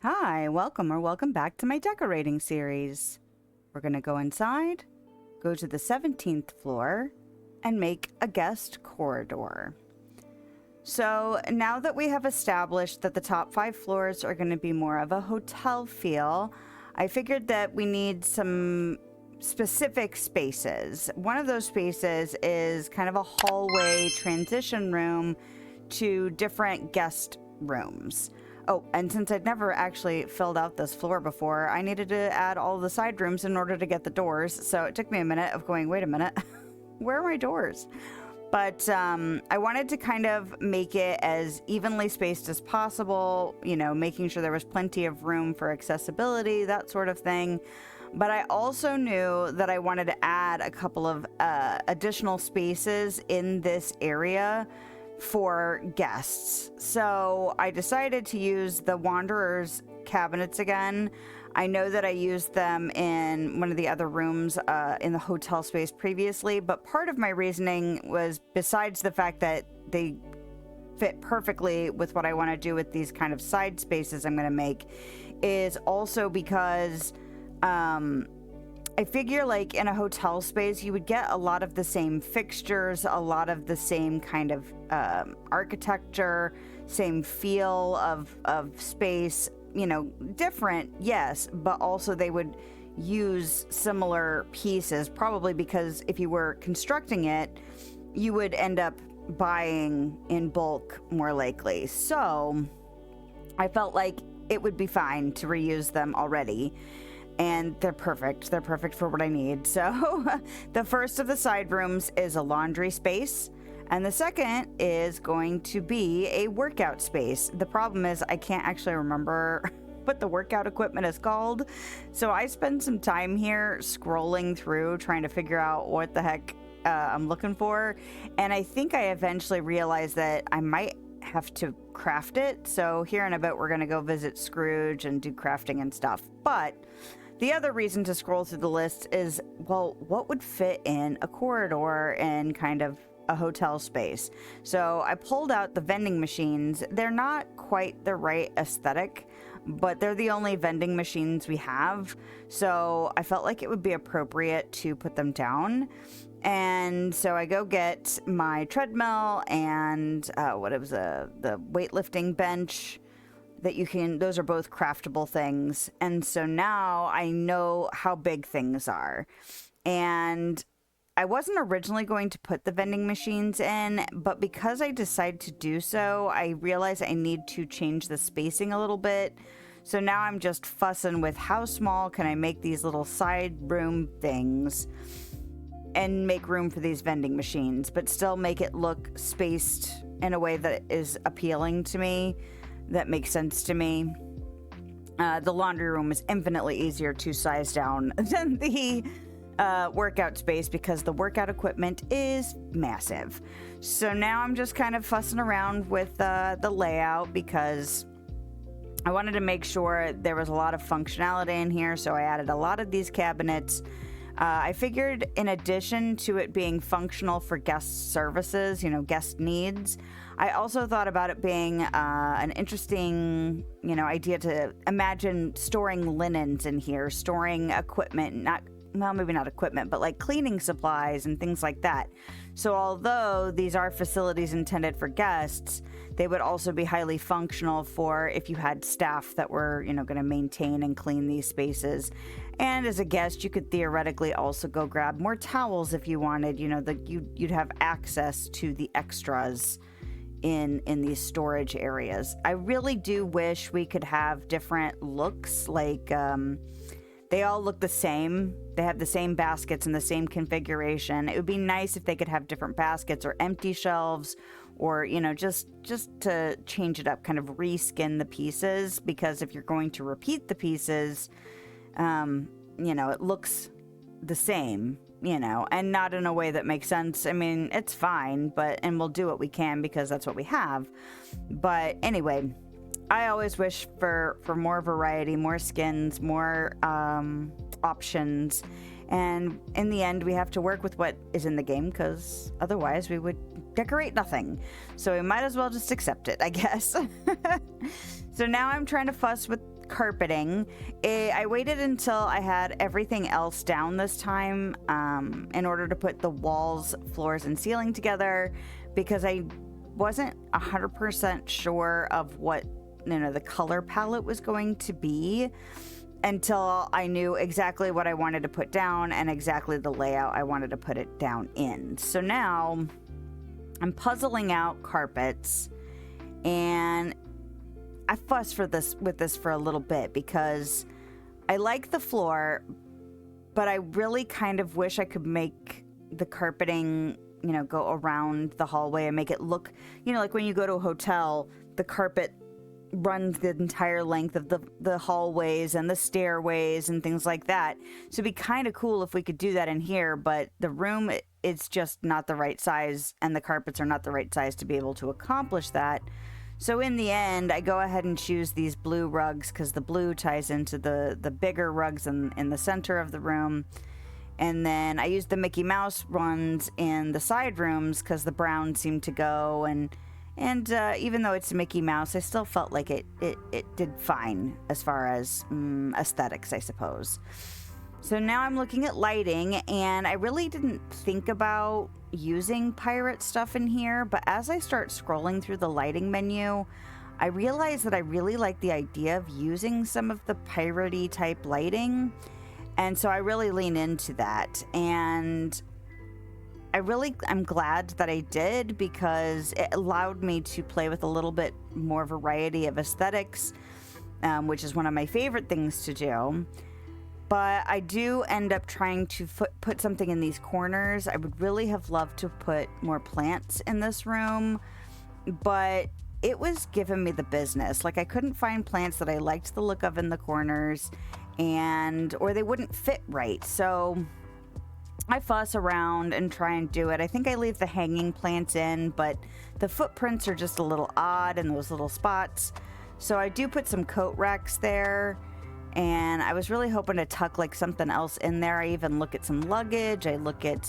Hi, welcome back to my decorating series. We're going to go inside, go to the 17th floor, and make a guest corridor. So now that we have established that the top 5 floors are going to be more of a hotel feel, I figured that we need some specific spaces. One of those spaces is kind of a hallway transition room to different guest rooms. Oh, and since I'd never actually filled out this floor before, I needed to add all the side rooms in order to get the doors. So it took me a minute of going, wait a minute, where are my doors? But I wanted to kind of make it as evenly spaced as possible, you know, making sure there was plenty of room for accessibility, that sort of thing. But I also knew that I wanted to add a couple of additional spaces in this area for guests. So I decided to use the Wanderer's cabinets again. I know that I used them in one of the other rooms in the hotel space previously, but part of my reasoning was, besides the fact that they fit perfectly with what I want to do with these kind of side spaces I'm going to make, is also because I figure like in a hotel space, you would get a lot of the same fixtures, a lot of the same kind of architecture, same feel of space, you know, different, yes, but also they would use similar pieces, probably because if you were constructing it, you would end up buying in bulk more likely. So I felt like it would be fine to reuse them already. And they're perfect. They're perfect for what I need. So the first of the side rooms is a laundry space. And the second is going to be a workout space. The problem is I can't actually remember what the workout equipment is called. So I spend some time here scrolling through trying to figure out what the heck I'm looking for. And I think I eventually realized that I might have to craft it. So here in a bit, we're going to go visit Scrooge and do crafting and stuff. But the other reason to scroll through the list is, well, what would fit in a corridor and kind of a hotel space? So I pulled out the vending machines. They're not quite the right aesthetic, but they're the only vending machines we have. So I felt like it would be appropriate to put them down. And so I go get my treadmill and the weightlifting bench that you can, those are both craftable things. And so now I know how big things are. And I wasn't originally going to put the vending machines in, but because I decided to do so, I realized I need to change the spacing a little bit. So now I'm just fussing with how small can I make these little side room things and make room for these vending machines, but still make it look spaced in a way that is appealing to me, that makes sense to me. The laundry room is infinitely easier to size down than the workout space because the workout equipment is massive. So now I'm just kind of fussing around with the layout because I wanted to make sure there was a lot of functionality in here. So I added a lot of these cabinets. I figured in addition to it being functional for guest services, you know, guest needs, I also thought about it being an interesting, you know, idea to imagine storing linens in here, storing equipment, maybe not equipment, but like cleaning supplies and things like that. So although these are facilities intended for guests, they would also be highly functional for if you had staff that were, you know, going to maintain and clean these spaces. And as a guest, you could theoretically also go grab more towels if you wanted, you know, you'd have access to the extras in these storage areas. I really do wish we could have different looks, like they all look the same. They have the same baskets and the same configuration. It would be nice if they could have different baskets or empty shelves, or, you know, just to change it up, kind of reskin the pieces, because if you're going to repeat the pieces, you know, it looks the same, you know, and not in a way that makes sense. I mean, it's fine, and we'll do what we can because that's what we have. But anyway, I always wish for more variety, more skins, more options. And in the end, we have to work with what is in the game because otherwise we would decorate nothing. So we might as well just accept it, I guess. So now I'm trying to fuss with carpeting. I waited until I had everything else down this time in order to put the walls, floors, and ceiling together, because I wasn't 100% sure of what the color palette was going to be until I knew exactly what I wanted to put down and exactly the layout I wanted to put it down in. So now I'm puzzling out carpets, and I fussed with this for a little bit because I like the floor, but I really kind of wish I could make the carpeting, go around the hallway and make it look, like when you go to a hotel, the carpet runs the entire length of the hallways and the stairways and things like that. So it'd be kind of cool if we could do that in here, but the room, it's just not the right size, and the carpets are not the right size to be able to accomplish that. So in the end, I go ahead and choose these blue rugs because the blue ties into the bigger rugs in the center of the room. And then I use the Mickey Mouse ones in the side rooms because the brown seemed to go, and even though it's Mickey Mouse, I still felt like it did fine as far as aesthetics, I suppose. So now I'm looking at lighting, and I really didn't think about using pirate stuff in here, but as I start scrolling through the lighting menu, I realize that I really like the idea of using some of the piratey type lighting, and so I really lean into that, and I'm glad that I did, because it allowed me to play with a little bit more variety of aesthetics, which is one of my favorite things to do. But I do end up trying to put something in these corners. I would really have loved to put more plants in this room, but it was giving me the business. Like, I couldn't find plants that I liked the look of in the corners, or they wouldn't fit right. So I fuss around and try and do it. I think I leave the hanging plants in, but the footprints are just a little odd in those little spots. So I do put some coat racks there, and I was really hoping to tuck like something else in there. I even look at some luggage. I look at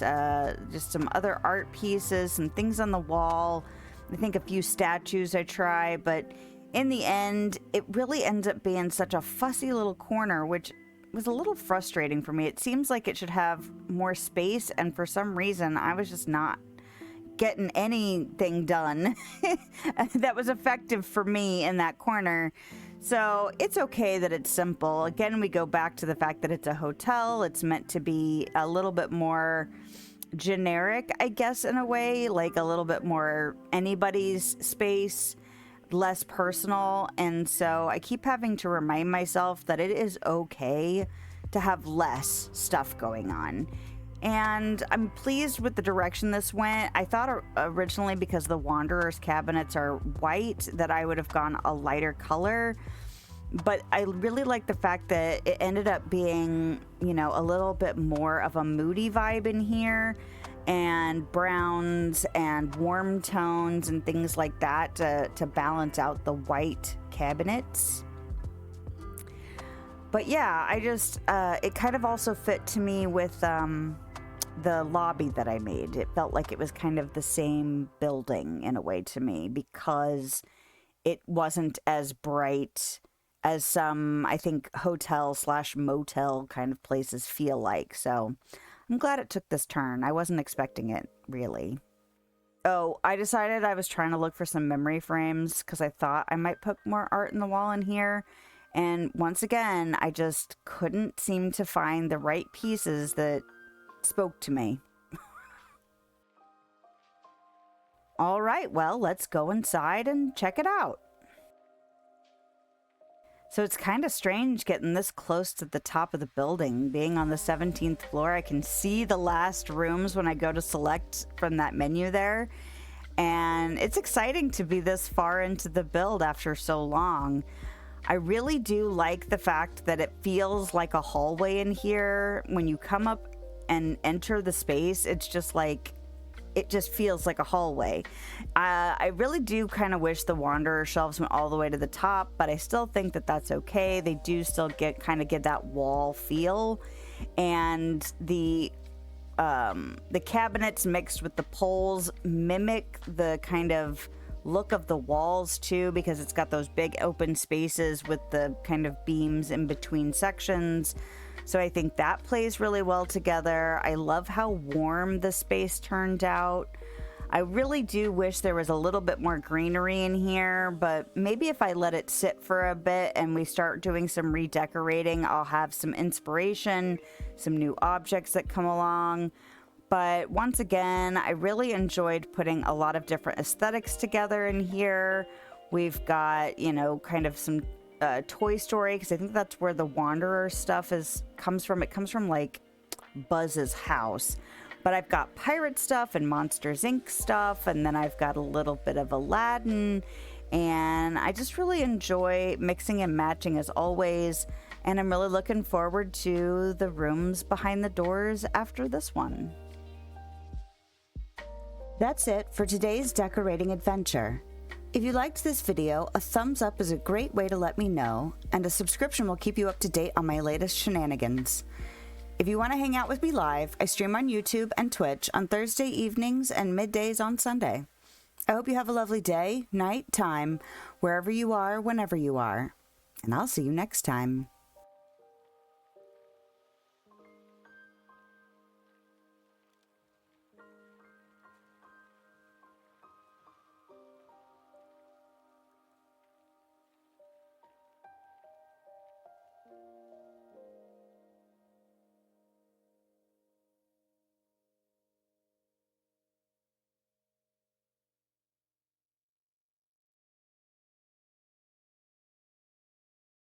just some other art pieces, some things on the wall. I think a few statues I try, but in the end, it really ends up being such a fussy little corner, which was a little frustrating for me. It seems like it should have more space, and for some reason, I was just not getting anything done that was effective for me in that corner. So it's okay that it's simple. Again, we go back to the fact that it's a hotel. It's meant to be a little bit more generic, I guess, in a way, like a little bit more anybody's space, less personal. And so I keep having to remind myself that it is okay to have less stuff going on. And I'm pleased with the direction this went. I thought originally, because the Wanderer's cabinets are white, that I would have gone a lighter color. But I really like the fact that it ended up being, a little bit more of a moody vibe in here, and browns and warm tones and things like that to balance out the white cabinets. But yeah, I just, it kind of also fit to me with the lobby that I made. It felt like it was kind of the same building in a way to me, because it wasn't as bright as some, I think, hotel/motel kind of places feel like. So I'm glad it took this turn. I wasn't expecting it, really. Oh, I decided I was trying to look for some memory frames because I thought I might put more art in the wall in here. And once again, I just couldn't seem to find the right pieces that spoke to me. All right, well, let's go inside and check it out. So it's kind of strange getting this close to the top of the building. Being on the 17th floor, I can see the last rooms when I go to select from that menu there. And it's exciting to be this far into the build after so long. I really do like the fact that it feels like a hallway in here. When you come up and enter the space, it's just like, it just feels like a hallway. I really do kind of wish the Wanderer shelves went all the way to the top, but I still think that that's okay. They do still get that wall feel, and the cabinets mixed with the poles mimic the kind of look of the walls too, because it's got those big open spaces with the kind of beams in between sections. So I think that plays really well together. I love how warm the space turned out. I really do wish there was a little bit more greenery in here, but maybe if I let it sit for a bit and we start doing some redecorating, I'll have some inspiration, some new objects that come along. But once again, I really enjoyed putting a lot of different aesthetics together in here. We've got, you know, kind of some Toy Story, because I think that's where the Wanderer stuff comes from. It comes from like Buzz's house. But I've got pirate stuff and Monsters Inc. stuff, and then I've got a little bit of Aladdin, and I just really enjoy mixing and matching as always, and I'm really looking forward to the rooms behind the doors after this one. That's it for today's decorating adventure. If you liked this video, a thumbs up is a great way to let me know, and a subscription will keep you up to date on my latest shenanigans. If you want to hang out with me live, I stream on YouTube and Twitch on Thursday evenings and middays on Sunday. I hope you have a lovely day, night, time, wherever you are, whenever you are. And I'll see you next time.